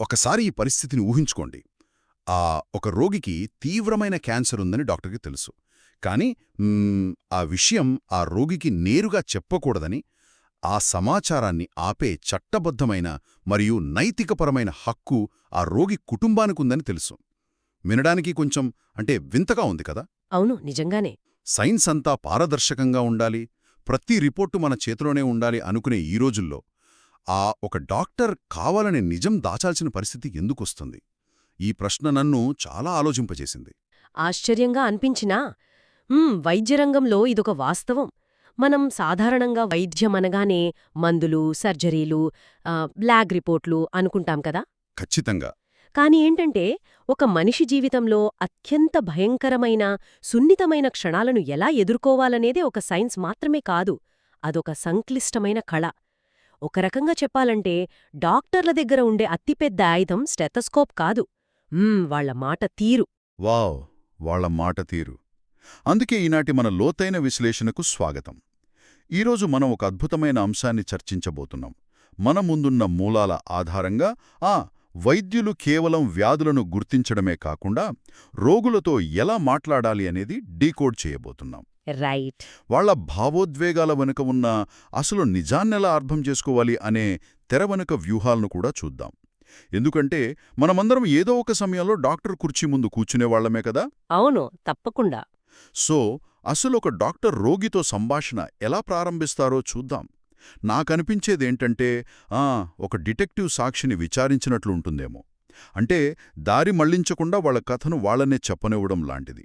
ఒకసారి ఈ పరిస్థితిని ఊహించుకోండి. ఒక రోగికి తీవ్రమైన క్యాన్సర్ ఉందని డాక్టర్కి తెలుసు. కానీ ఆ విషయం ఆ రోగికి నేరుగా చెప్పకూడదని, ఆ సమాచారాన్ని ఆపే చట్టబద్ధమైన మరియు నైతికపరమైన హక్కు ఆ రోగి కుటుంబానికుందని తెలుసు. వినడానికి కొంచెం వింతగా ఉంది కదా. అవును, నిజంగానే. సైన్స్ అంతా పారదర్శకంగా ఉండాలి, ప్రతి రిపోర్టు మన చేతిలోనే ఉండాలి అనుకునే ఈ రోజుల్లో ఒక డాక్టర్ కావాలని నిజం దాచాల్సిన పరిస్థితి ఎందుకొస్తుంది? ఈ ప్రశ్న నన్ను చాలా ఆలోచింపజేసింది. ఆశ్చర్యంగా అనిపించినా వైద్యరంగంలో ఇదొక వాస్తవం. మనం సాధారణంగా వైద్యమనగానే మందులు, సర్జరీలు, ల్యాబ్ రిపోర్ట్లు అనుకుంటాం కదా. ఖచ్చితంగా. కాని ఏంటంటే, ఒక మనిషి జీవితంలో అత్యంత భయంకరమైన, సున్నితమైన క్షణాలను ఎలా ఎదుర్కోవాలనేదే ఒక సైన్స్ మాత్రమే కాదు, అదొక సంక్లిష్టమైన కళ. ఒక రకంగా చెప్పాలంటే, డాక్టర్ల దగ్గర ఉండే అతిపెద్ద ఆయుధం స్టెతస్కోప్ కాదు, వాళ్ల మాట తీరు. వావ్, వాళ్ల మాట తీరు. అందుకే ఈనాటి మన లోతైన విశ్లేషణకు స్వాగతం. ఈరోజు మనం ఒక అద్భుతమైన అంశాన్ని చర్చించబోతున్నాం. మన ముందున్న మూలాల ఆధారంగా వైద్యులు కేవలం వ్యాధులను గుర్తించడమే కాకుండా రోగులతో ఎలా మాట్లాడాలి అనేది డీకోడ్ చేయబోతున్నాం. రైట్. వాళ్ల భావోద్వేగాల వెనుక ఉన్న అసలు నిజాన్నెలా అర్థం చేసుకోవాలి అనే తెర వెనుక వ్యూహాలను కూడా చూద్దాం. ఎందుకంటే మనమందరం ఏదో ఒక సమయంలో డాక్టర్ కుర్చీ ముందు కూర్చునేవాళ్లమే కదా. అవును, తప్పకుండా. సో అసలు ఒక డాక్టర్ రోగితో సంభాషణ ఎలా ప్రారంభిస్తారో చూద్దాం. నాకనిపించేదేంటంటే ఒక డిటెక్టివ్ సాక్షిని విచారించినట్లు ఉంటుందేమో. దారి మళ్లించకుండా వాళ్ల కథను వాళ్లనే చెప్పనివ్వడం లాంటిది.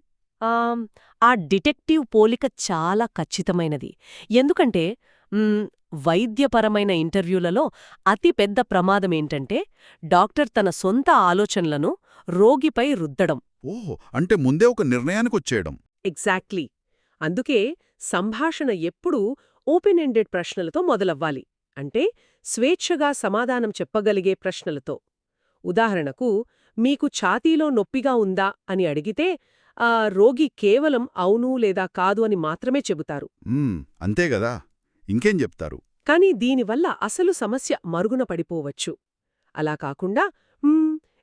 ఆ డిటెక్టివ్ పోలిక చాలా ఖచ్చితమైనది. ఎందుకంటే వైద్యపరమైన ఇంటర్వ్యూలలో అతి పెద్ద ప్రమాదమేంటంటే, డాక్టర్ తన సొంత ఆలోచనలను రోగిపై రుద్దడం. ఓహో, ముందే ఒక నిర్ణయానికొచ్చేయడం. ఎగ్జాక్ట్లీ. అందుకే సంభాషణ ఎప్పుడూ ఓపెన్ ఎండెడ్ ప్రశ్నలతో మొదలవ్వాలి. స్వేచ్ఛగా సమాధానం చెప్పగలిగే ప్రశ్నలతో. ఉదాహరణకు, మీకు ఛాతీలో నొప్పిగా ఉందా అని అడిగితే రోగి కేవలం అవును లేదా కాదు అని మాత్రమే చెబుతారు. అంతేగదా, ఇంకేం చెప్తారు? కాని దీనివల్ల అసలు సమస్య మరుగున పడిపోవచ్చు. అలా కాకుండా,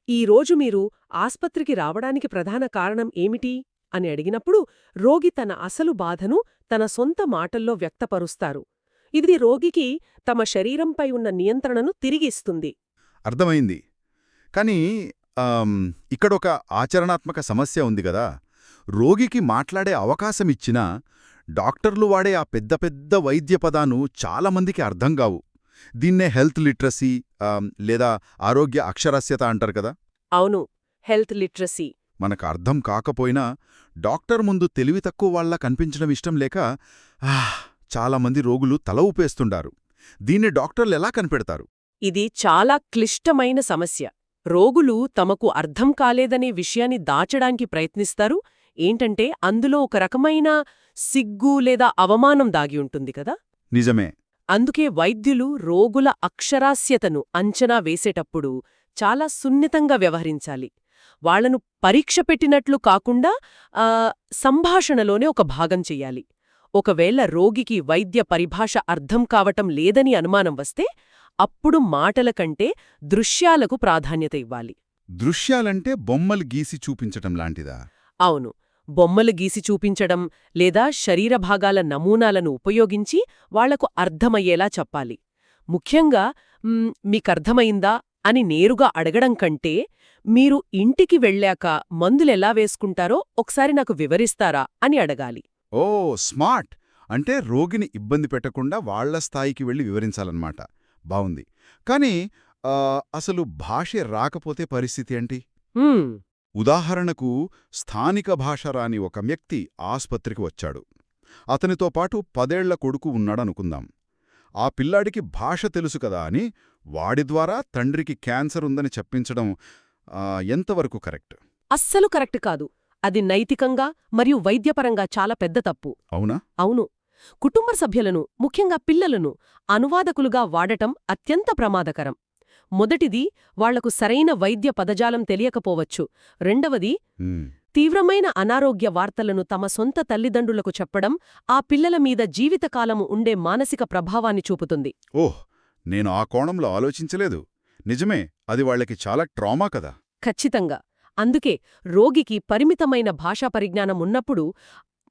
ఈరోజు మీరు ఆస్పత్రికి రావడానికి ప్రధాన కారణం ఏమిటి అని అడిగినప్పుడు రోగి తన అసలు బాధను తన సొంత మాటల్లో వ్యక్తపరుస్తారు. ఇది రోగికి తమ శరీరంపై ఉన్న నియంత్రణను తిరిగిస్తుంది. అర్థమైంది. కానీ ఇక్కడొక ఆచరణాత్మక సమస్య ఉంది గదా. రోగికి మాట్లాడే అవకాశమిచ్చినా డాక్టర్లు వాడే ఆ పెద్ద పెద్ద వైద్య పదాలు చాలామందికి అర్థంగావు. దీన్నే హెల్త్ లిటరసీ లేదా ఆరోగ్య అక్షరాస్యత అంటారు కదా. అవును, హెల్త్ లిటరసీ. మనకు అర్థం కాకపోయినా డాక్టర్ ముందు తెలివి తక్కువ వాళ్లా కనిపించడం ఇష్టం లేక చాలామంది రోగులు తల ఊపేస్తుండారు. దీన్ని డాక్టర్లు ఎలా కనిపెడతారు? ఇది చాలా క్లిష్టమైన సమస్య. రోగులు తమకు అర్థం కాలేదనే విషయాన్ని దాచడానికి ప్రయత్నిస్తారు. అందులో ఒక రకమైన సిగ్గు లేదా అవమానం దాగి ఉంటుంది కదా. నిజమే. అందుకే వైద్యులు రోగుల అక్షరాస్యతను అంచనా వేసేటప్పుడు చాలా సున్నితంగా వ్యవహరించాలి. వాళ్లను పరీక్ష పెట్టినట్లు కాకుండా సంభాషణలోనే ఒక భాగం చెయ్యాలి. ఒకవేళ రోగికి వైద్య పరిభాష అర్థం కావటం లేదని అనుమానం వస్తే అప్పుడు మాటల కంటే దృశ్యాలకు ప్రాధాన్యత ఇవ్వాలి. దృశ్యాలంటే బొమ్మలు గీసి చూపించటం లాంటిదా? అవును, బొమ్మలు గీసి చూపించడం లేదా శరీరభాగాల నమూనాలను ఉపయోగించి వాళ్లకు అర్థమయ్యేలా చెప్పాలి. ముఖ్యంగా మీకర్థమైందా అని నేరుగా అడగడం కంటే, మీరు ఇంటికి వెళ్ళాక మందులెలా వేసుకుంటారో ఒకసారి నాకు వివరిస్తారా అని అడగాలి. ఓ స్మార్ట్. రోగిని ఇబ్బంది పెట్టకుండా వాళ్ల స్థాయికి వెళ్లి వివరించాలన్నమాట. బావుంది. కానీ అసలు భాష రాకపోతే పరిస్థితి ఏంటి? ఉదాహరణకు, స్థానిక భాష రాని ఒక వ్యక్తి ఆస్పత్రికి వచ్చాడు. అతనితో పాటు 10 ఏళ్ల కొడుకు ఉన్నాడనుకుందాం. ఆ పిల్లాడికి భాష తెలుసు కదా అని వాడి ద్వారా తండ్రికి క్యాన్సర్ ఉందని చెప్పించడం ఎంతవరకు కరెక్ట్? అస్సలు కరెక్ట్ కాదు. అది నైతికంగా మరియు వైద్యపరంగా చాలా పెద్ద తప్పు. అవునా? అవును. కుటుంబ సభ్యులను, ముఖ్యంగా పిల్లలను అనువాదకులుగా వాడటం అత్యంత ప్రమాదకరం. మొదటిది, వాళ్లకు సరైన వైద్య పదజాలం తెలియకపోవచ్చు. రెండవది, తీవ్రమైన అనారోగ్య వార్తలను తమ సొంత తల్లిదండ్రులకు చెప్పడం ఆ పిల్లల మీద జీవితకాలము ఉండే మానసిక ప్రభావాన్ని చూపుతుంది. ఓహ్, నేను ఆ కోణంలో ఆలోచించలేదు. నిజమే, అది వాళ్ళకి చాలా ట్రామా కదా. ఖచ్చితంగా. అందుకే రోగికి పరిమితమైన భాషా పరిజ్ఞానం ఉన్నప్పుడు,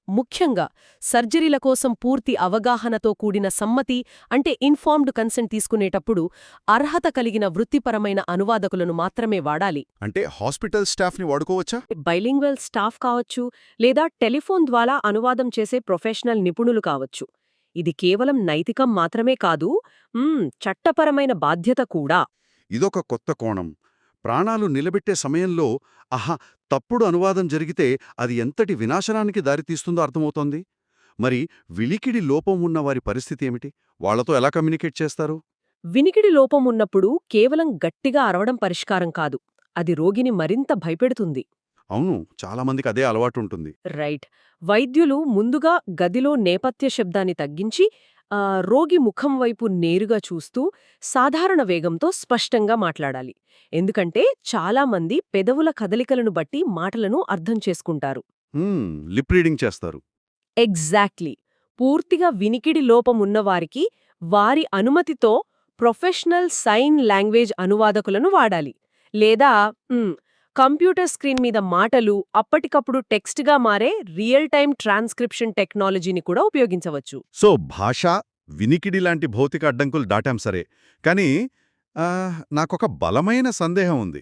ముఖ్యంగా సర్జరీల కోసం పూర్తి అవగాహనతో కూడిన సమ్మతి అంటే ఇన్ఫార్మ్డ్ కన్సెంట్ తీసుకునేటప్పుడు అర్హత కలిగిన వృత్తిపరమైన అనువాదకులను మాత్రమే వాడాలి. అంటే హాస్పిటల్ స్టాఫ్ని వాడుకోవచ్చా? బైలింగ్వల్ స్టాఫ్ కావచ్చు, లేదా టెలిఫోన్ ద్వారా అనువాదం చేసే ప్రొఫెషనల్ నిపుణులు కావచ్చు. ఇది కేవలం నైతికం మాత్రమే కాదు, చట్టపరమైన బాధ్యత కూడా. ఇదొక కొత్త కోణం. ప్రాణాలు నిలబెట్టే సమయంలో తప్పుడు అనువాదం జరిగితే అది ఎంతటి వినాశనానికి దారితీస్తుందో అర్థమవుతోంది. మరి విలికిడి లోపం ఉన్న వారి పరిస్థితి ఏమిటి? వాళ్లతో ఎలా కమ్యూనికేట్ చేస్తారు? వినికిడి లోపం ఉన్నప్పుడు కేవలం గట్టిగా అరవడం పరిష్కారం కాదు. అది రోగిని మరింత భయపెడుతుంది. అవును, చాలామందికి అదే అలవాటుంటుంది. రైట్. వైద్యులు ముందుగా గదిలో నేపథ్య శబ్దాన్ని తగ్గించి రోగి ముఖం వైపు నేరుగా చూస్తూ సాధారణ వేగంతో స్పష్టంగా మాట్లాడాలి. ఎందుకంటే చాలామంది పెదవుల కదలికలను బట్టి మాటలను అర్థం చేసుకుంటారు. లిప్ రీడింగ్ చేస్తారు. ఎగ్జాక్ట్లీ. పూర్తిగా వినికిడి లోపం ఉన్నవారికి వారి అనుమతితో ప్రొఫెషనల్ సైన్ లాంగ్వేజ్ అనువాదకులను వాడాలి. లేదా కంప్యూటర్ స్క్రీన్ మీద మాటలు అప్పటికప్పుడు టెక్స్ట్గా మారే రియల్ టైమ్ ట్రాన్స్క్రిప్షన్ టెక్నాలజీని కూడా ఉపయోగించవచ్చు. సో భాష, వినికిడి లాంటి భౌతిక అడ్డంకులు దాటాం సరే, కానీ నాకొక బలమైన సందేహం ఉంది.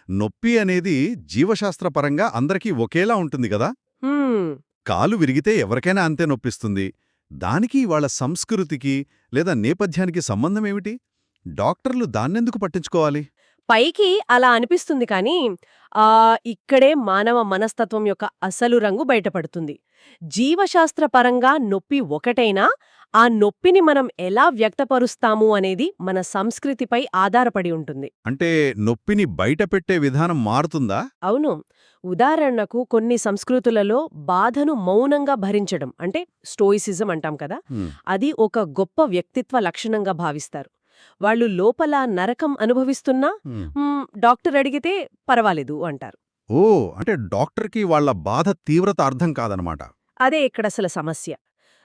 నొప్పి అనేది జీవశాస్త్రపరంగా అందరికీ ఒకేలా ఉంటుంది కదా. కాలు విరిగితే ఎవరికైనా అంతే నొప్పిస్తుంది. దానికి వాళ్ళ సంస్కృతికి లేదా నేపథ్యానికి సంబంధమేమిటి? డాక్టర్లు దాన్నెందుకు పట్టించుకోవాలి? పైకి అలా అనిపిస్తుంది కానీ ఇక్కడే మానవ మనస్తత్వం యొక్క అసలు రంగు బయటపడుతుంది. జీవశాస్త్రపరంగా నొప్పి ఒకటైనా ఆ నొప్పిని మనం ఎలా వ్యక్తపరుస్తాము అనేది మన సంస్కృతిపై ఆధారపడి ఉంటుంది. అంటే నొప్పిని బయటపెట్టే విధానం మారుతుందా? అవును. ఉదాహరణకు కొన్ని సంస్కృతులలో బాధను మౌనంగా భరించడం అంటే స్టోయిసిజం అంటాం కదా, అది ఒక గొప్ప వ్యక్తిత్వ లక్షణంగా భావిస్తారు. వాళ్ళు లోపల నరకం అనుభవిస్తున్నా డాక్టర్ అడిగితే పర్వాలేదు అంటారు. అంటే డాక్టర్కి వాళ్ల బాధ తీవ్రత అర్థం కాదనమాట. అదే ఇక్కడసలు సమస్య.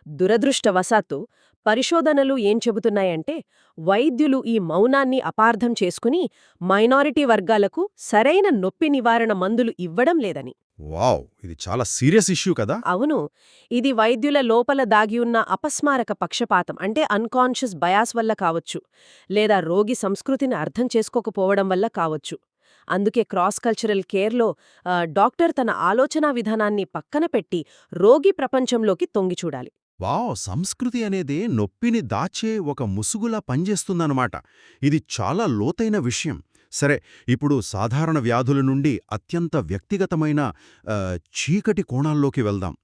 దురదృష్టవశాత్తు పరిశోధనలు ఏం చెబుతున్నాయంటే వైద్యులు ఈ మౌనాన్ని అపార్థం చేసుకుని మైనారిటీ వర్గాలకు సరైన నొప్పి నివారణ మందులు ఇవ్వడం లేదని. వావ్, ఇది చాలా సీరియస్ ఇష్యూ కదా. అవును. ఇది వైద్యుల లోపల దాగి ఉన్న అపస్మారక పక్షపాతం అంటే అన్కాన్షియస్ బయాస్ వల్ల కావచ్చు, లేదా రోగి సంస్కృతిని అర్థం చేసుకోకపోవడం వల్ల కావచ్చు. అందుకే క్రాస్ కల్చరల్ కేర్లో డాక్టర్ తన ఆలోచనా విధానాన్ని పక్కన పెట్టి రోగి ప్రపంచంలోకి తొంగిచూడాలి. వావ్, సంస్కృతి అనేదే నొప్పిని దాచే ఒక ముసుగులా పనిచేస్తుందన్నమాట. ఇది చాలా లోతైన విషయం. సరే, ఇప్పుడు సాధారణ వ్యాధుల నుండి అత్యంత వ్యక్తిగతమైన చీకటి కోణాల్లోకి వెళ్దాం.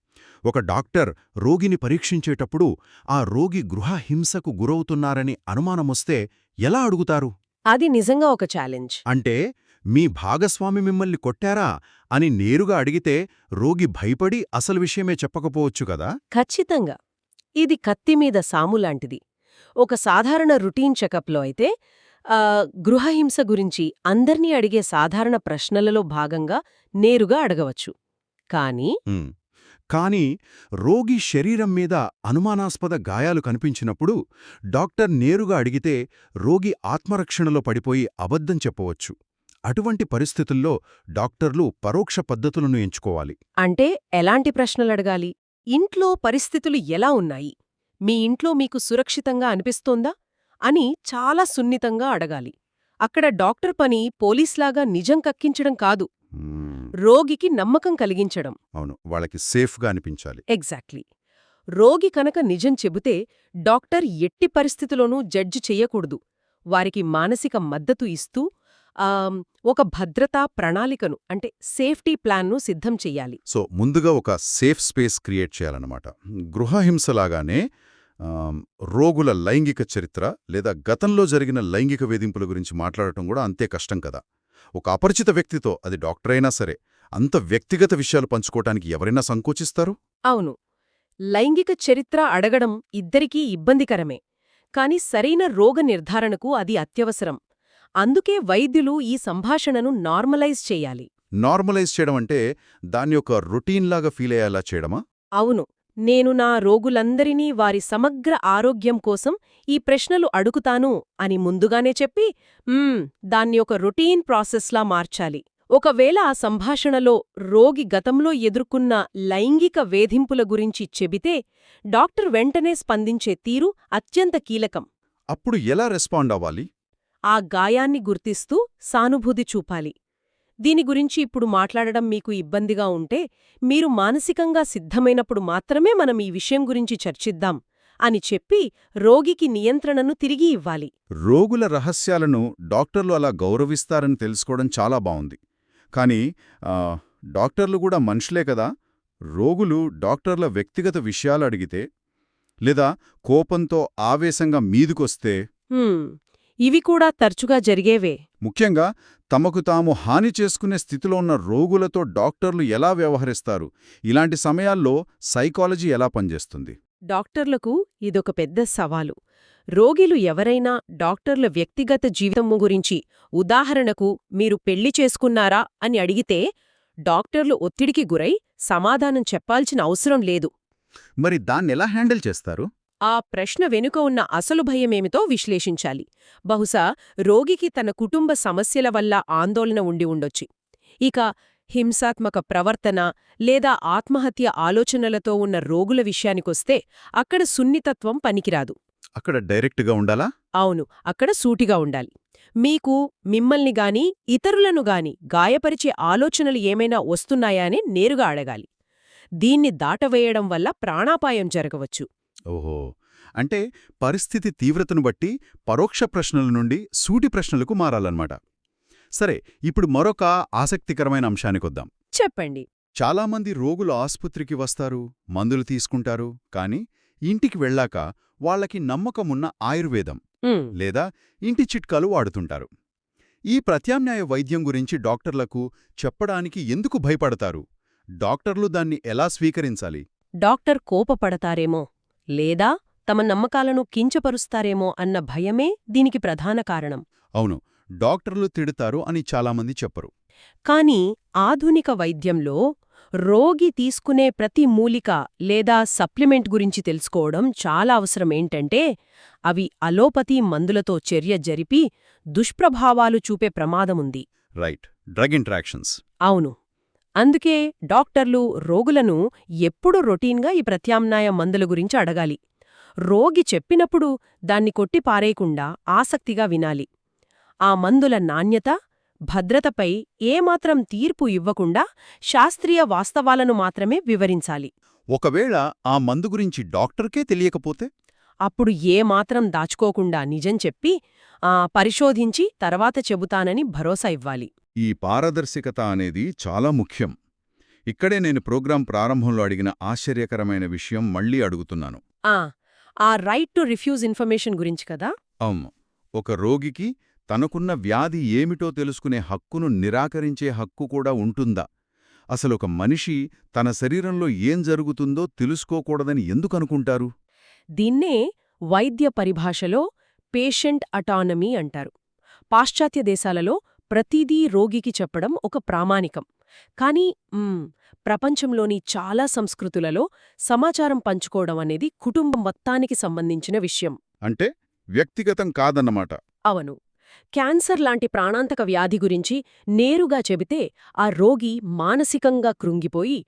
ఒక డాక్టర్ రోగిని పరీక్షించేటప్పుడు ఆ రోగి గృహహింసకు గురవుతున్నారని అనుమానమొస్తే ఎలా అడుగుతారు? అది నిజంగా ఒక ఛాలెంజ్. అంటే మీ భాగస్వామి మిమ్మల్ని కొట్టారా అని నేరుగా అడిగితే రోగి భయపడి అసలు విషయమే చెప్పకపోవచ్చు కదా. ఖచ్చితంగా. ఇది కత్తిమీద సాములాంటిది. ఒక సాధారణ రొటీన్ చెకప్లో అయితే గృహహింస గురించి అందర్నీ అడిగే సాధారణ ప్రశ్నలలో భాగంగా నేరుగా అడగవచ్చు. కానీ రోగి శరీరం మీద అనుమానాస్పద గాయాలు కనిపించినప్పుడు డాక్టర్ నేరుగా అడిగితే రోగి ఆత్మరక్షణలో పడిపోయి అబద్ధం చెప్పవచ్చు. అటువంటి పరిస్థితుల్లో డాక్టర్లు పరోక్ష పద్ధతులను ఎంచుకోవాలి. అంటే ఎలాంటి ప్రశ్నలడగాలి? ఇంట్లో పరిస్థితులు ఎలా ఉన్నాయి? మీ ఇంట్లో మీకు సురక్షితంగా అనిపిస్తోందా అని చాలా సున్నితంగా అడగాలి. అక్కడ డాక్టర్ పని పోలీస్లాగా నిజం కక్కించడం కాదు, రోగికి నమ్మకం కలిగించడం. అవును, వాళ్ళకి సేఫ్గా అనిపించాలి. ఎగ్జాక్ట్లీ. రోగి కనుక నిజం చెబితే డాక్టర్ ఎట్టి పరిస్థితిలోనూ జడ్జి చెయ్యకూడదు. వారికి మానసిక మద్దతు ఇస్తూ ఒక భద్రతా ప్రణాళికను అంటే సేఫ్టీ ప్లాన్ను సిద్ధం చెయ్యాలి. సో ముందుగా ఒక సేఫ్ స్పేస్ క్రియేట్ చేయాలన్నమాట. గృహహింసలాగానే రోగుల లైంగిక చరిత్ర లేదా గతంలో జరిగిన లైంగిక వేధింపుల గురించి మాట్లాడటం కూడా అంతే కష్టం కదా. ఒక అపరిచిత వ్యక్తితో, అది డాక్టర్ అయినా సరే, అంత వ్యక్తిగత విషయాలు పంచుకోవటానికి ఎవరైనా సంకోచిస్తారు? అవును. లైంగిక చరిత్ర అడగడం ఇద్దరికీ ఇబ్బందికరమే. కాని సరైన రోగ నిర్ధారణకు అది అత్యవసరం. అందుకే వైద్యులు ఈ సంభాషణను నార్మలైజ్ చేయాలి. నార్మలైజ్ చేయడం అంటే దాన్ని ఒక రొటీన్లాగా ఫీల్ అయ్యేలా చేయడమా? అవును. నేను నా రోగులందరినీ వారి సమగ్ర ఆరోగ్యం కోసం ఈ ప్రశ్నలు అడుగుతాను అని ముందుగానే చెప్పి దాన్ని ఒక రొటీన్ ప్రాసెస్లా మార్చాలి. ఒకవేళ ఆ సంభాషణలో రోగి గతంలో ఎదుర్కొన్న లైంగిక వేధింపుల గురించి చెబితే డాక్టర్ వెంటనే స్పందించే తీరు అత్యంత కీలకం. అప్పుడు ఎలా రెస్పాండ్ అవ్వాలి? ఆ గాయాన్ని గుర్తిస్తూ సానుభూతి చూపాలి. దీని గురించి ఇప్పుడు మాట్లాడడం మీకు ఇబ్బందిగా ఉంటే మీరు మానసికంగా సిద్ధమైనప్పుడు మాత్రమే మనం ఈ విషయం గురించి చర్చిద్దాం అని చెప్పి రోగికి నియంత్రణను తిరిగి ఇవ్వాలి. రోగుల రహస్యాలను డాక్టర్లు అలా గౌరవిస్తారని తెలుసుకోవడం చాలా బావుంది. కానీ డాక్టర్లు కూడా మనుషులే కదా. రోగులు డాక్టర్ల వ్యక్తిగత విషయాలు అడిగితే లేదా కోపంతో ఆవేశంగా మీదుకొస్తే ఇవి కూడా తరచుగా జరిగేవే. ముఖ్యంగా తమకు తాము హాని చేసుకునే స్థితిలో ఉన్న రోగులతో డాక్టర్లు ఎలా వ్యవహరిస్తారు? ఇలాంటి సమయాల్లో సైకాలజీ ఎలా పనిచేస్తుంది? డాక్టర్లకు ఇదొక పెద్ద సవాలు. రోగిలు ఎవరైనా డాక్టర్ల వ్యక్తిగత జీవితము గురించి, ఉదాహరణకు మీరు పెళ్లి చేసుకున్నారా అని అడిగితే డాక్టర్లు ఒత్తిడికి గురై సమాధానం చెప్పాల్సిన అవసరం లేదు. మరి దాన్నెలా హ్యాండిల్ చేస్తారు? ఆ ప్రశ్న వెనుక ఉన్న అసలు భయమేమితో విశ్లేషించాలి. బహుశా రోగికి తన కుటుంబ సమస్యల వల్ల ఆందోళన ఉండి ఉండొచ్చు. ఇక హింసాత్మక ప్రవర్తన లేదా ఆత్మహత్య ఆలోచనలతో ఉన్న రోగుల విషయానికొస్తే అక్కడ సున్నితత్వం పనికిరాదు. అక్కడ డైరెక్ట్గా ఉండాలా? అవును, అక్కడ సూటిగా ఉండాలి. మీకు మిమ్మల్ని గాని ఇతరులను గాని గాయపరిచే ఆలోచనలు ఏమైనా వస్తున్నాయా అని నేరుగా అడగాలి. దీన్ని దాటవేయడం వల్ల ప్రాణాపాయం జరగవచ్చు. ఓహో, అంటే పరిస్థితి తీవ్రతను బట్టి పరోక్ష ప్రశ్నల నుండి సూటి ప్రశ్నలకు మారాలన్నమాట. సరే, ఇప్పుడు మరొక ఆసక్తికరమైన అంశానికొద్దాం. చెప్పండి. చాలామంది రోగులు ఆసుపత్రికి వస్తారు, మందులు తీసుకుంటారు, కానీ ఇంటికి వెళ్ళాక వాళ్లకి నమ్మకమున్న ఆయుర్వేదం లేదా ఇంటి చిట్కాలు వాడుతుంటారు. ఈ ప్రత్యామ్నాయ వైద్యం గురించి డాక్టర్లకు చెప్పడానికి ఎందుకు భయపడతారు? డాక్టర్లు దాన్ని ఎలా స్వీకరించాలి? డాక్టర్ కోపపడతారేమో లేదా తమ నమ్మకాలను కించపరుస్తారేమో అన్న భయమే దీనికి ప్రధాన కారణం. అవును, డాక్టర్లు తిడతారు అని చాలామంది చెప్పరు. కాని ఆధునిక వైద్యంలో రోగి తీసుకునే ప్రతి మూలిక లేదా సప్లిమెంట్ గురించి తెలుసుకోవడం చాలా అవసరమేంటంటే అవి అలోపతి మందులతో చర్య జరిపి దుష్ప్రభావాలు చూపే ప్రమాదముంది. Right, drug interactions. అవును. అందుకే డాక్టర్లు రోగులను ఎప్పుడూ రొటీన్గా ఈ ప్రత్యామ్నాయ మందుల గురించి అడగాలి. రోగి చెప్పినప్పుడు దాన్ని కొట్టి పారేయకుండా ఆసక్తిగా వినాలి. ఆ మందుల నాణ్యత, భద్రతపై ఏమాత్రం తీర్పు ఇవ్వకుండా శాస్త్రీయ వాస్తవాలను మాత్రమే వివరించాలి. ఒకవేళ ఆ మందు గురించి డాక్టర్కే తెలియకపోతే? అప్పుడు ఏమాత్రం దాచుకోకుండా నిజం చెప్పి పరిశోధించి తర్వాత చెబుతానని భరోసా ఇవ్వాలి. ఈ పారదర్శకత అనేది చాలా ముఖ్యం. ఇక్కడే నేను ప్రోగ్రాం ప్రారంభంలో అడిగిన ఆశ్చర్యకరమైన విషయం మళ్లీ అడుగుతున్నాను. ఆ రైట్ టు రిఫ్యూజ్ ఇన్ఫర్మేషన్ గురించి కదా? అవును. ఒక రోగికి తనకున్న వ్యాధి ఏమిటో తెలుసుకునే హక్కును నిరాకరించే హక్కు కూడా ఉంటుందా? అసలొక మనిషి తన శరీరంలో ఏం జరుగుతుందో తెలుసుకోకూడదని ఎందుకనుకుంటారు? దీన్నే వైద్య పరిభాషలో పేషెంట్ అటానమీ అంటారు. పాశ్చాత్య దేశాలలో ప్రతిదీ రోగికి చెప్పడం ఒక ప్రామాణికం. కానీ ప్రపంచంలోని చాలా సంస్కృతులలో సమాచారం పంచుకోవడం అనేది కుటుంబం మొత్తానికి సంబంధించిన విషయం. అంటే వ్యక్తిగతం కాదన్నమాట. అవును. క్యాన్సర్ లాంటి ప్రాణాంతక వ్యాధి గురించి నేరుగా చెబితే ఆ రోగి మానసికంగా కృంగిపోయి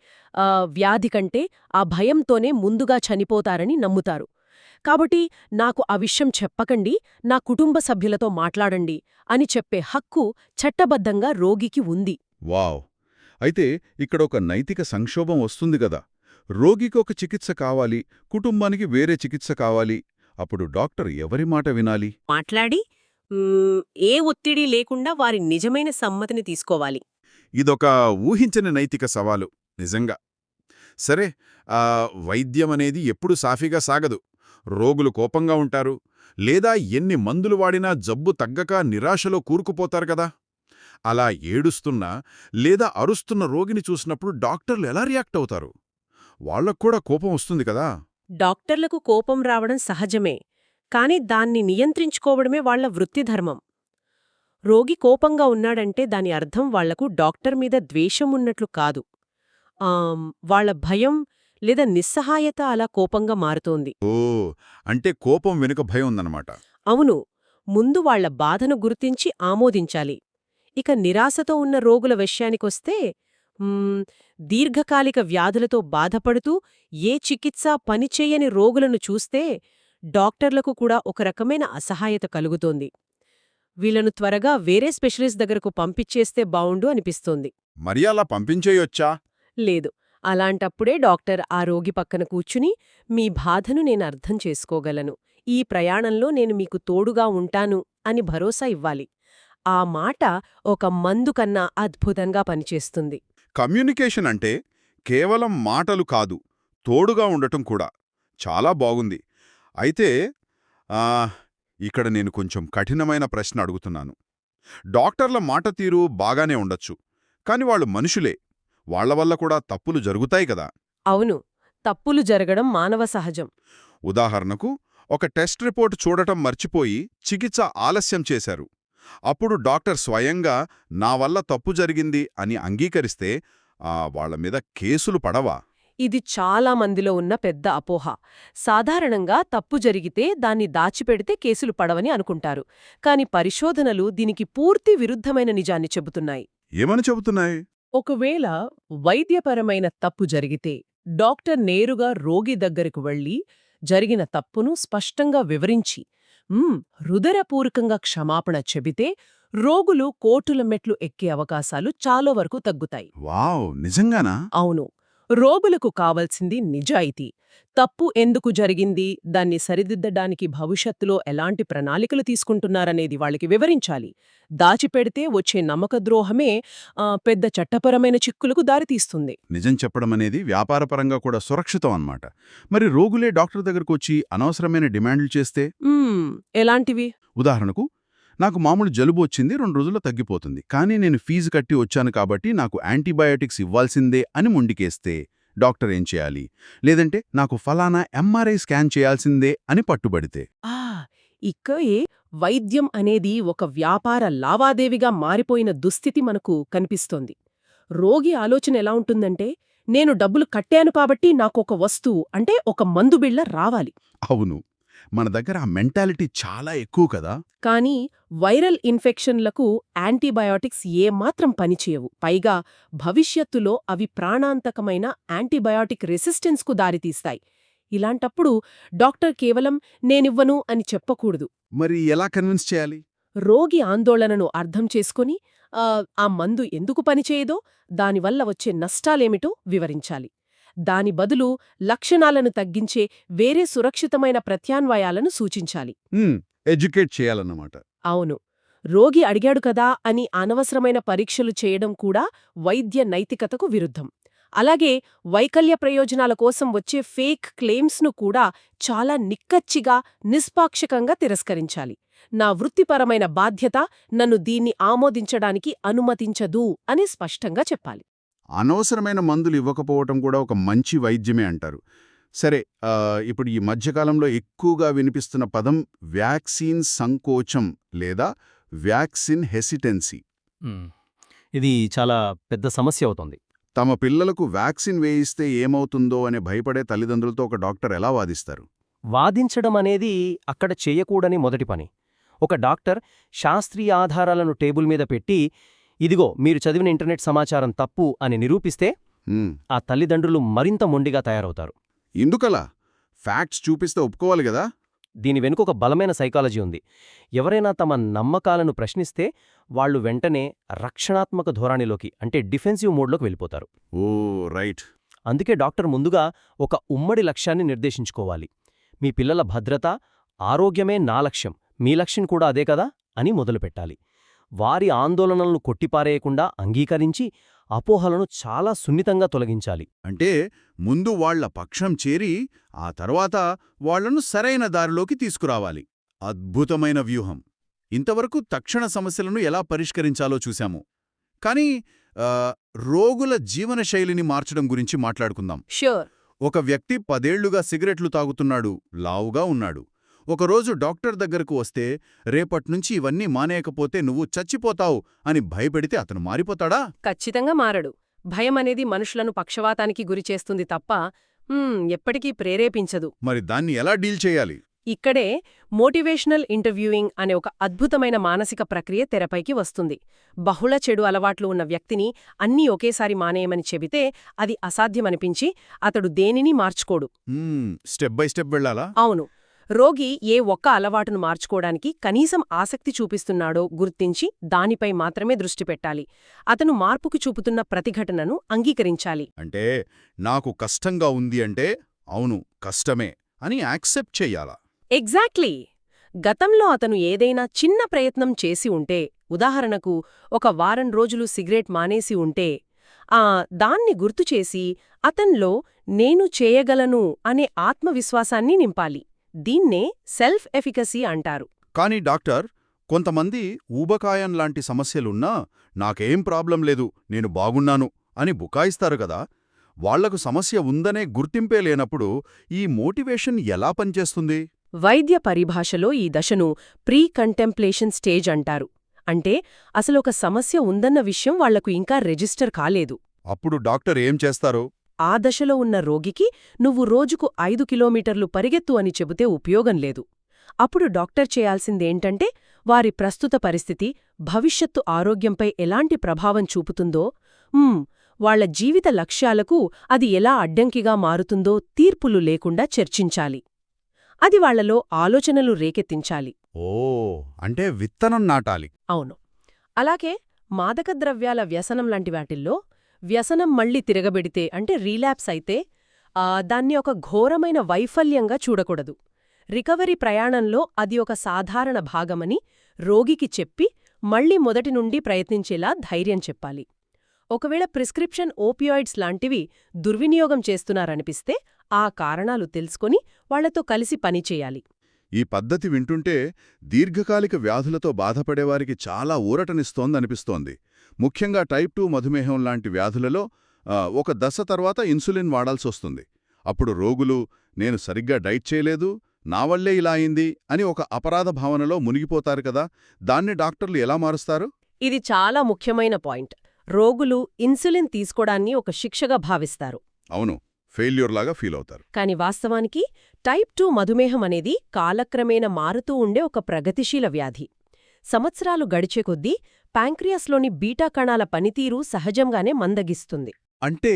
వ్యాధి కంటే ఆ భయంతోనే ముందుగా చనిపోతారని నమ్ముతారు. కాబట్టి నాకు ఆ విషయం చెప్పకండి, నా కుటుంబ సభ్యులతో మాట్లాడండి అని చెప్పే హక్కు చట్టబద్ధంగా రోగికి ఉంది. వావ్! అయితే ఇక్కడ ఒక నైతిక సంక్షోభం వస్తుంది గదా. రోగికి ఒక చికిత్స కావాలి, కుటుంబానికి వేరే చికిత్స కావాలి. అప్పుడు డాక్టర్ ఎవరి మాట వినాలి? మాట్లాడి ఏ ఒత్తిడి లేకుండా వారి నిజమైన సమ్మతిని తీసుకోవాలి. ఇదొక ఊహించని నైతిక సవాలు నిజంగా. సరే, వైద్యమనేది ఎప్పుడు సాఫీగా సాగదు. రోగులు కోపంగా ఉంటారు, లేదా ఎన్ని మందులు వాడినా జబ్బు తగ్గక నిరాశలో కూరుకుపోతారు కదా. అలా ఏడుస్తున్నా లేదా అరుస్తున్న రోగిని చూసినప్పుడు డాక్టర్లు ఎలా రియాక్ట్ అవుతారు? వాళ్లక్కూడా కోపం వస్తుంది కదా. డాక్టర్లకు కోపం రావడం సహజమే, కాని దాన్ని నియంత్రించుకోవడమే వాళ్ల వృత్తిధర్మం. రోగి కోపంగా ఉన్నాడంటే దాని అర్థం వాళ్లకు డాక్టర్ మీద ద్వేషం ఉన్నట్లు కాదు. వాళ్ల భయం లేదా నిస్సహాయత అలా కోపంగా మారుతోంది. ఓ, అంటే కోపం వెనుక భయం ఉందన్నమాట. అవును, ముందు వాళ్ల బాధను గుర్తించి ఆమోదించాలి. ఇక నిరాశతో ఉన్న రోగుల విషయానికొస్తే దీర్ఘకాలిక వ్యాధులతో బాధపడుతూ ఏ చికిత్సా పనిచేయని రోగులను చూస్తే డాక్టర్లకు కూడా ఒక రకమైన అసహాయత కలుగుతోంది. వీళ్లను త్వరగా వేరే స్పెషలిస్ట్ దగ్గరకు పంపించేస్తే బావుండు అనిపిస్తోంది. మరి అలా పంపించేయొచ్చా? లేదు, అలాంటప్పుడే డాక్టర్ ఆ రోగి పక్కన కూర్చుని, మీ బాధను నేను అర్థం చేసుకోగలను, ఈ ప్రయాణంలో నేను మీకు తోడుగా ఉంటాను అని భరోసా ఇవ్వాలి. ఆ మాట ఒక మందు కన్నా అద్భుతంగా పనిచేస్తుంది. కమ్యూనికేషన్ అంటే కేవలం మాటలు కాదు, తోడుగా ఉండటం కూడా. చాలా బాగుంది. అయితే ఇక్కడ నేను కొంచెం కఠినమైన ప్రశ్న అడుగుతున్నాను. డాక్టర్ల మాట తీరు బాగానే ఉండొచ్చు, కాని వాళ్ళు మనుషులే. వాళ్ల వల్ల కూడా తప్పులు జరుగుతాయి కదా. అవును, తప్పులు జరగడం మానవ సహజం. ఉదాహరణకు, ఒక టెస్ట్ రిపోర్ట్ చూడటం మర్చిపోయి చికిత్స ఆలస్యం చేశారు. అప్పుడు డాక్టర్ స్వయంగా నా వల్ల తప్పు జరిగింది అని అంగీకరిస్తే వాళ్ల మీద కేసులు పడవా? ఇది చాలా మందిలో ఉన్న పెద్ద అపోహ. సాధారణంగా తప్పు జరిగితే దాన్ని దాచిపెడితే కేసులు పడవని అనుకుంటారు. కాని పరిశోధనలు దీనికి పూర్తి విరుద్ధమైన నిజాన్ని చెబుతున్నాయి. ఏమని చెబుతున్నాయి? ఒకవేళ వైద్యపరమైన తప్పు జరిగితే డాక్టర్ నేరుగా రోగి దగ్గరకు వెళ్లి జరిగిన తప్పును స్పష్టంగా వివరించి హృదయపూర్వకంగా క్షమాపణ చెబితే రోగులు కోర్టుల మెట్లు ఎక్కే అవకాశాలు చాలా వరకు తగ్గుతాయి. వావ్, నిజంగానా? అవును, రోగులకు కావలసింది నిజాయితీ. తప్పు ఎందుకు జరిగింది, దాన్ని సరిదిద్దడానికి భవిష్యత్తులో ఎలాంటి ప్రణాళికలు తీసుకుంటున్నారనేది వాళ్ళకి వివరించాలి. దాచిపెడితే వచ్చే నమ్మకద్రోహమే పెద్ద చట్టపరమైన చిక్కులకు దారితీస్తుంది. నిజం చెప్పడమనేది వ్యాపారపరంగా కూడా సురక్షితం అన్నమాట. మరి రోగులే డాక్టర్ దగ్గరకు వచ్చి అనవసరమైన డిమాండ్లు చేస్తే? ఎలాంటివి? ఉదాహరణకు, నాకు మామూలు జలుబు వచ్చింది, 2 రోజుల్లో తగ్గిపోతుంది, కానీ నేను ఫీజు కట్టి వచ్చాను కాబట్టి నాకు యాంటీబయాటిక్స్ ఇవ్వాల్సిందే అని మొండికేస్తే డాక్టర్ ఏం చేయాలి? లేదంటే నాకు ఫలానా ఎంఆర్ఐ స్కాన్ చేయాల్సిందే అని పట్టుబడితే? ఇక్కడే వైద్యం అనేది ఒక వ్యాపార లావాదేవీగా మారిపోయిన దుస్థితి మనకు కనిపిస్తోంది. రోగి ఆలోచన ఎలా ఉంటుందంటే, నేను డబ్బులు కట్టాను కాబట్టి నాకొక వస్తువు అంటే ఒక మందు బిళ్ళ రావాలి. అవును, మన దగ్గర ఆ మెంటాలిటీ చాలా ఎక్కువ కదా. కానీ వైరల్ ఇన్ఫెక్షన్లకు యాంటీబయాటిక్స్ ఏమాత్రం పనిచేయవు. పైగా భవిష్యత్తులో అవి ప్రాణాంతకమైన యాంటీబయాటిక్ రెసిస్టెన్స్కు దారితీస్తాయి. ఇలాంటప్పుడు డాక్టర్ కేవలం నేనివ్వను అని చెప్పకూడదు. మరి ఎలా కన్విన్స్ చేయాలి? రోగి ఆందోళనను అర్థం చేసుకుని ఆ మందు ఎందుకు పనిచేయదో, దానివల్ల వచ్చే నష్టాలేమిటో వివరించాలి. దాని బదులు లక్షణాలను తగ్గించే వేరే సురక్షితమైన ప్రత్యాన్వయాలను సూచించాలి. ఎడ్యుకేట్ చేయాలన్నమాట. అవును, రోగి అడిగాడు కదా అని అనవసరమైన పరీక్షలు చేయడం కూడా వైద్య నైతికతకు విరుద్ధం. అలాగే వైకల్య ప్రయోజనాల కోసం వచ్చే ఫేక్ క్లెయిమ్స్ను కూడా చాలా నిక్కచ్చిగా, నిష్పాక్షికంగా తిరస్కరించాలి. నా వృత్తిపరమైన బాధ్యత నన్ను దీన్ని ఆమోదించడానికి అనుమతించదు అని స్పష్టంగా చెప్పాలి. అనవసరమైన మందులు ఇవ్వకపోవటం కూడా ఒక మంచి వైద్యమే అంటారు. సరే, ఇప్పుడు ఈ మధ్యకాలంలో ఎక్కువగా వినిపిస్తున్న పదం వ్యాక్సిన్ సంకోచం లేదా వ్యాక్సిన్ హెసిటెన్సీ. ఇది చాలా పెద్ద సమస్య అవుతోంది. తమ పిల్లలకు వ్యాక్సిన్ వేయిస్తే ఏమవుతుందో అనే భయపడే తల్లిదండ్రులతో ఒక డాక్టర్ ఎలా వాదిస్తారు? వాదించడం అనేది అక్కడ చేయకూడని మొదటి పని. ఒక డాక్టర్ శాస్త్రీయ ఆధారాలను టేబుల్ మీద పెట్టి, ఇదిగో మీరు చదివిన ఇంటర్నెట్ సమాచారం తప్పు అని నిరూపిస్తే ఆ తల్లిదండ్రులు మరింత మొండిగా తయారవుతారు. ఎందుకలా? ఫ్యాక్ట్స్ చూపిస్తే ఒప్పుకోవాలి గదా. దీని వెనుక ఒక బలమైన సైకాలజీ ఉంది. ఎవరైనా తమ నమ్మకాలను ప్రశ్నిస్తే వాళ్లు వెంటనే రక్షణాత్మక ధోరణిలోకి, అంటే డిఫెన్సివ్ మోడ్లోకి వెళ్ళిపోతారు. ఓ రైట్. అందుకే డాక్టర్ ముందుగా ఒక ఉమ్మడి లక్ష్యాన్ని నిర్దేశించుకోవాలి. మీ పిల్లల భద్రత, ఆరోగ్యమే నా లక్ష్యం, మీ లక్ష్యం కూడా అదే కదా అని మొదలుపెట్టాలి. వారి ఆందోళనలను కొట్టిపారేయకుండా అంగీకరించి అపోహలను చాలా సున్నితంగా తొలగించాలి. అంటే ముందు వాళ్ల పక్షం చేరి ఆ తర్వాత వాళ్లను సరైన దారిలోకి తీసుకురావాలి. అద్భుతమైన వ్యూహం. ఇంతవరకు తక్షణ సమస్యలను ఎలా పరిష్కరించాలో చూశాము. కానీ రోగుల జీవనశైలిని మార్చడం గురించి మాట్లాడుకుందాం. ష్యూర్. ఒక వ్యక్తి 10 ఏళ్లుగా సిగరెట్లు తాగుతున్నాడు, లావుగా ఉన్నాడు. ఒకరోజు డాక్టర్ దగ్గరకు వస్తే, రేపట్నుంచి ఇవన్నీ మానేయకపోతే నువ్వు చచ్చిపోతావు అని భయపెడితే అతను మారిపోతాడా? ఖచ్చితంగా మారడు. భయం అనేది మనుషులను పక్షవాతానికి గురిచేస్తుంది తప్ప ఎప్పటికీ ప్రేరేపించదు. మరి దాన్ని ఎలా డీల్ చేయాలి? ఇక్కడే మోటివేషనల్ ఇంటర్వ్యూయింగ్ అనే ఒక అద్భుతమైన మానసిక ప్రక్రియ తెరపైకి వస్తుంది. బహుళ చెడు అలవాట్లు ఉన్న వ్యక్తిని అన్నీ ఒకేసారి మానేయమని చెబితే అది అసాధ్యమనిపించి అతడు దేనినీ మార్చుకోడు. స్టెప్ బై స్టెప్ వెళ్ళాలా? అవును. రోగి ఏ ఒక్క అలవాటును మార్చుకోవడానికి కనీసం ఆసక్తి చూపిస్తున్నాడో గుర్తించి దానిపై మాత్రమే దృష్టి పెట్టాలి. అతను మార్పుకు చూపుతున్న ప్రతిఘటనను అంగీకరించాలి. అంటే నాకు కష్టంగా ఉంది అంటే అవును కష్టమే అని యాక్సెప్ట్ చెయ్యాలా? ఎగ్జాక్ట్లీ. గతంలో అతను ఏదైనా చిన్న ప్రయత్నం చేసి ఉంటే, ఉదాహరణకు ఒక వారం రోజులు సిగరెట్ మానేసి ఉంటే, దాన్ని గుర్తుచేసి అతన్లో నేను చేయగలను అనే ఆత్మవిశ్వాసాన్ని నింపాలి. దీన్నే సెల్ఫ్ ఎఫికసీ అంటారు. కానీ డాక్టర్, కొంతమంది ఊబకాయం లాంటి సమస్యలున్నా నాకేం ప్రాబ్లం లేదు నేను బాగున్నాను అని బుకాయిస్తారు గదా. వాళ్లకు సమస్య ఉందనే గుర్తింపే లేనప్పుడు ఈ మోటివేషన్ ఎలా పనిచేస్తుంది? వైద్య పరిభాషలో ఈ దశను ప్రీ కంటెంప్లేషన్ స్టేజ్ అంటారు. అంటే అసలొక సమస్య ఉందన్న విషయం వాళ్లకు ఇంకా రిజిస్టర్ కాలేదు. అప్పుడు డాక్టర్ ఏం చేస్తారు? ఆ దశలో ఉన్న రోగికి నువ్వు రోజుకు 5 కిలోమీటర్లు పరిగెత్తు అని చెబితే ఉపయోగం లేదు. అప్పుడు డాక్టర్ చేయాల్సిందేంటంటే వారి ప్రస్తుత పరిస్థితి భవిష్యత్తు ఆరోగ్యంపై ఎలాంటి ప్రభావం చూపుతుందో, వాళ్ల జీవిత లక్ష్యాలకు అది ఎలా అడ్డంకిగా మారుతుందో తీర్పులు లేకుండా చర్చించాలి. అది వాళ్లలో ఆలోచనలు రేకెత్తించాలి. అంటే విత్తనం నాటాలి. అవును. అలాగే మాదక ద్రవ్యాల వ్యసనం లాంటి వాటిల్లో వ్యసనం మళ్లీ తిరగబెడితే అంటే రీలాప్స్ అయితే దాన్ని ఒక ఘోరమైన వైఫల్యంగా చూడకూడదు. రికవరీ ప్రయాణంలో అది ఒక సాధారణ భాగమని రోగికి చెప్పి మళ్లీ మొదటి నుండి ప్రయత్నించేలా ధైర్యం చెప్పాలి. ఒకవేళ ప్రిస్క్రిప్షన్ ఓపియాయిడ్స్ లాంటివి దుర్వినియోగం చేస్తున్నారనిపిస్తే ఆ కారణాలు తెలుసుకొని వాళ్లతో కలిసి పనిచేయాలి. ఈ పద్ధతి వింటుంటే దీర్ఘకాలిక వ్యాధులతో బాధపడేవారికి చాలా ఊరటనిస్తోందనిపిస్తోంది. ముఖ్యంగా టైప్ 2 మధుమేహం లాంటి వ్యాధులలో ఒక దశ తర్వాత ఇన్సులిన్ వాడాల్సొస్తుంది. అప్పుడు రోగులు నేను సరిగ్గా డైట్ చేయలేదు, నా వల్లే ఇలా అయింది అని ఒక అపరాధ భావనలో మునిగిపోతారు కదా. దాన్ని డాక్టర్లు ఎలా మారుస్తారు? ఇది చాలా ముఖ్యమైన పాయింట్. రోగులు ఇన్సులిన్ తీసుకోడాన్ని ఒక శిక్షగా భావిస్తారు. అవును, ఫెయిల్యూర్ లాగా ఫీల్ అవుతారు. కాని వాస్తవానికి టైప్ 2 మధుమేహం అనేది కాలక్రమేణా మారుతూ ఉండే ఒక ప్రగతిశీల వ్యాధి. సంవత్సరాలు గడిచే కొద్దీ ప్యాంక్రియాస్లోని బీటా కణాల పనితీరు సహజంగానే మందగిస్తుంది. అంటే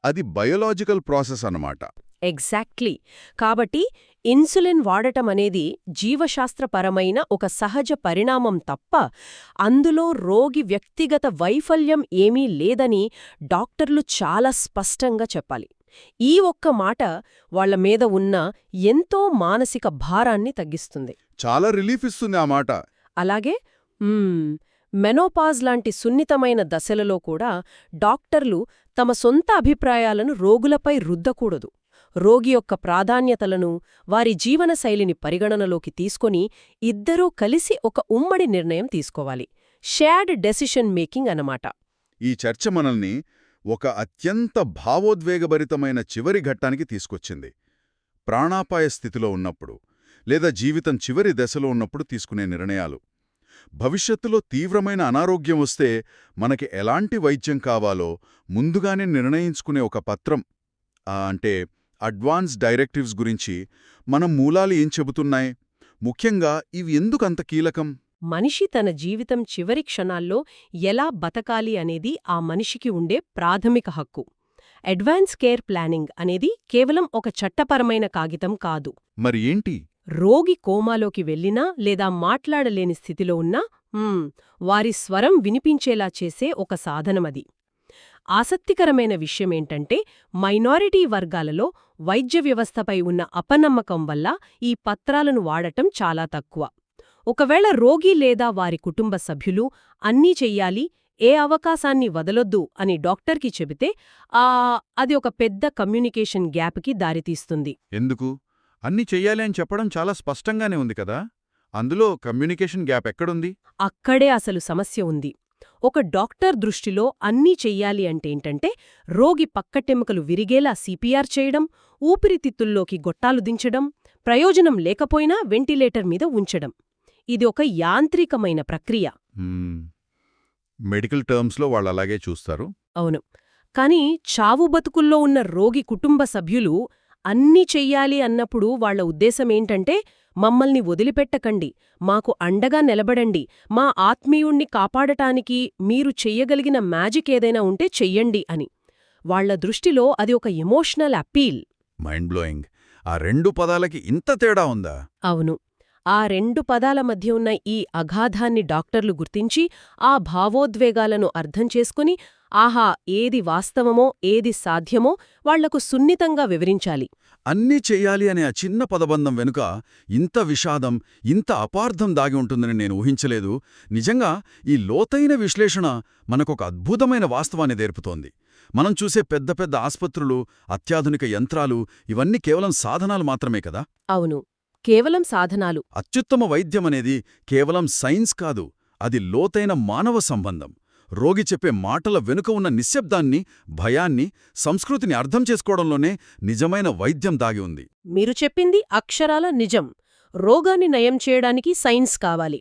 అది బయోలాజికల్ ప్రాసెస్ అన్నమాట. ఎగ్జాక్ట్లీ. కాబట్టి ఇన్సులిన్ వాడటం అనేది జీవశాస్త్రపరమైన ఒక సహజ పరిణామం తప్ప అందులో రోగి వ్యక్తిగత వైఫల్యం ఏమీ లేదని డాక్టర్లు చాలా స్పష్టంగా చెప్పాలి. ఈ ఒక్క మాట వాళ్ల మీద ఉన్న ఎంతో మానసిక భారాన్ని తగ్గిస్తుంది. చాలా రిలీఫ్ ఇస్తుంది ఆ మాట. అలాగే మెనోపాజ్ లాంటి సున్నితమైన దశలలో కూడా డాక్టర్లు తమ సొంత అభిప్రాయాలను రోగులపై రుద్దకూడదు. రోగి యొక్క ప్రాధాన్యతలను, వారి జీవనశైలిని పరిగణనలోకి తీసుకొని ఇద్దరూ కలిసి ఒక ఉమ్మడి నిర్ణయం తీసుకోవాలి. షేర్డ్ డెసిషన్ మేకింగ్ అన్నమాట. ఈ చర్చ మనల్ని ఒక అత్యంత భావోద్వేగభరితమైన చివరి ఘట్టానికి తీసుకొచ్చింది. ప్రాణాపాయ స్థితిలో ఉన్నప్పుడు లేదా జీవితం చివరి దశలో ఉన్నప్పుడు తీసుకునే నిర్ణయాలు. భవిష్యత్తులో తీవ్రమైన అనారోగ్యం వస్తే మనకి ఎలాంటి వైద్యం కావాలో ముందుగానే నిర్ణయించుకునే ఒక పత్రం. అంటే అడ్వాన్స్ డైరెక్టివ్స్ గురించి మనం మూలాలు ఏం చెబుతున్నాయి? ముఖ్యంగా ఇవి ఎందుకంత కీలకం? మనిషి తన జీవితం చివరి క్షణాల్లో ఎలా బతకాలి అనేది ఆ మనిషికి ఉండే ప్రాథమిక హక్కు. అడ్వాన్స్ కేర్ ప్లానింగ్ అనేది కేవలం ఒక చట్టపరమైన కాగితం కాదు. మరి ఏంటి? రోగి కోమాలోకి వెళ్లినా లేదా మాట్లాడలేని స్థితిలో ఉన్నా వారి స్వరం వినిపించేలా చేసే ఒక సాధనమది. ఆసక్తికరమైన విషయమేంటంటే మైనారిటీ వర్గాలలో వైద్య వ్యవస్థపై ఉన్న అపనమ్మకం వల్ల ఈ పత్రాలను వాడటం చాలా తక్కువ. ఒకవేళ రోగి లేదా వారి కుటుంబ సభ్యులు అన్నీ చెయ్యాలి, ఏ అవకాశాన్ని వదలొద్దు అని డాక్టర్కి చెబితే అది ఒక పెద్ద కమ్యూనికేషన్ గ్యాప్కి దారితీస్తుంది. ఎందుకు? అన్నీ చెయ్యాలి అని చెప్పడం చాలా స్పష్టంగానే ఉంది కదా. అందులో కమ్యూనికేషన్ గ్యాప్ ఎక్కడుంది? అక్కడే అసలు సమస్య ఉంది. ఒక డాక్టర్ దృష్టిలో అన్నీ చెయ్యాలి అంటేంటంటే రోగి పక్కటెముకలు విరిగేలా సిపిఆర్ చేయడం, ఊపిరితిత్తుల్లోకి గొట్టాలు దించడం, ప్రయోజనం లేకపోయినా వెంటిలేటర్ మీద ఉంచడం. ఇది ఒక యాంత్రికమైన ప్రక్రియ. మెడికల్ టర్మ్స్లో వాళ్ళలాగే చూస్తారు. అవును. కాని చావు బతుకుల్లో ఉన్న రోగి కుటుంబ సభ్యులు అన్నీ చెయ్యాలి అన్నప్పుడు వాళ్ల ఉద్దేశమేంటంటే, మమ్మల్ని వదిలిపెట్టకండి, మాకు అండగా నిలబడండి, మా ఆత్మీయుణ్ణి కాపాడటానికి మీరు చెయ్యగలిగిన మ్యాజిక్ ఏదైనా ఉంటే చెయ్యండి అని. వాళ్ల దృష్టిలో అది ఒక ఎమోషనల్ అప్పీల్. Mind blowing. ఆ 2 పదాలకి ఇంత తేడా ఉందా? అవును. ఆ 2 పదాల మధ్య ఉన్న ఈ అగాధాన్ని డాక్టర్లు గుర్తించి, ఆ భావోద్వేగాలను అర్థం చేసుకుని, ఆహా, ఏది వాస్తవమో ఏది సాధ్యమో వాళ్లకు సున్నితంగా వివరించాలి. అన్నీ చెయ్యాలి అనే ఆ చిన్న పదబంధం వెనుక ఇంత విషాదం, ఇంత అపార్థం దాగి ఉంటుందని నేను ఊహించలేదు. నిజంగా ఈ లోతైన విశ్లేషణ మనకొక అద్భుతమైన వాస్తవాన్ని నేర్పుతోంది. మనం చూసే పెద్ద పెద్ద ఆస్పత్రులు, అత్యాధునిక యంత్రాలు ఇవన్నీ కేవలం సాధనాలు మాత్రమే కదా? అవును, కేవలం సాధనాలు. అత్యుత్తమ వైద్యమనేది కేవలం సైన్స్ కాదు, అది లోతైన మానవ సంబంధం. రోగి చెప్పే మాటల వెనుక ఉన్న నిశ్శబ్దాన్ని, భయాన్ని, సంస్కృతిని అర్థం చేసుకోవడంలోనే నిజమైన వైద్యం దాగి ఉంది. మీరు చెప్పింది అక్షరాల నిజం. రోగాన్ని నయం చేయడానికి సైన్స్ కావాలి.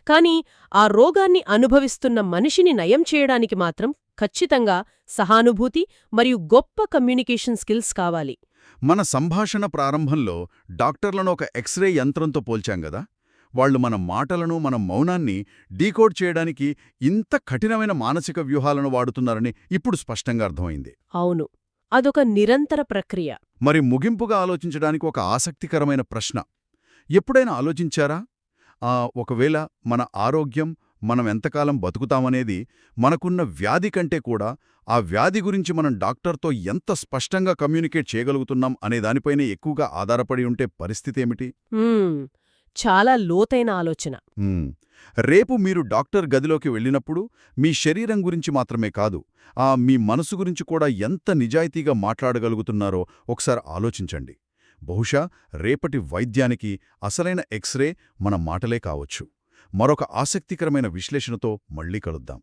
కాని ఆ రోగాన్ని అనుభవిస్తున్న మనిషిని నయం చేయడానికి మాత్రం ఖచ్చితంగా సహానుభూతి మరియు గొప్ప కమ్యూనికేషన్ స్కిల్స్ కావాలి. మన సంభాషణ ప్రారంభంలో డాక్టర్లను ఒక ఎక్స్రే యంత్రంతో పోల్చాం గదా? వాళ్లు మన మాటలను, మన మౌనాన్ని డీకోడ్ చేయడానికి ఇంత కఠినమైన మానసిక వ్యూహాలను వాడుతున్నారని ఇప్పుడు స్పష్టంగా అర్థమైంది. అవును, అదొక నిరంతర ప్రక్రియ. మరి ముగింపుగా ఆలోచించడానికి ఒక ఆసక్తికరమైన ప్రశ్న. ఎప్పుడైనా ఆలోచించారా? ఒకవేళ మన ఆరోగ్యం, మనం ఎంతకాలం బతుకుతామనేది మనకున్న వ్యాధి కంటే కూడా ఆ వ్యాధి గురించి మనం డాక్టర్తో ఎంత స్పష్టంగా కమ్యూనికేట్ చేయగలుగుతున్నాం అనే దానిపైనే ఎక్కువగా ఆధారపడి ఉంటే పరిస్థితేమిటి? చాలా లోతైన ఆలోచన. రేపు మీరు డాక్టర్ గదిలోకి వెళ్ళినప్పుడు మీ శరీరం గురించి మాత్రమే కాదు, మీ మనసు గురించి కూడా ఎంత నిజాయితీగా మాట్లాడగలుగుతున్నారో ఒకసారి ఆలోచించండి. బహుశా రేపటి వైద్యానికి అసలైన ఎక్స్రే మన మాటలే కావచ్చు. మరొక ఆసక్తికరమైన విశ్లేషణతో మళ్ళీ కలుద్దాం.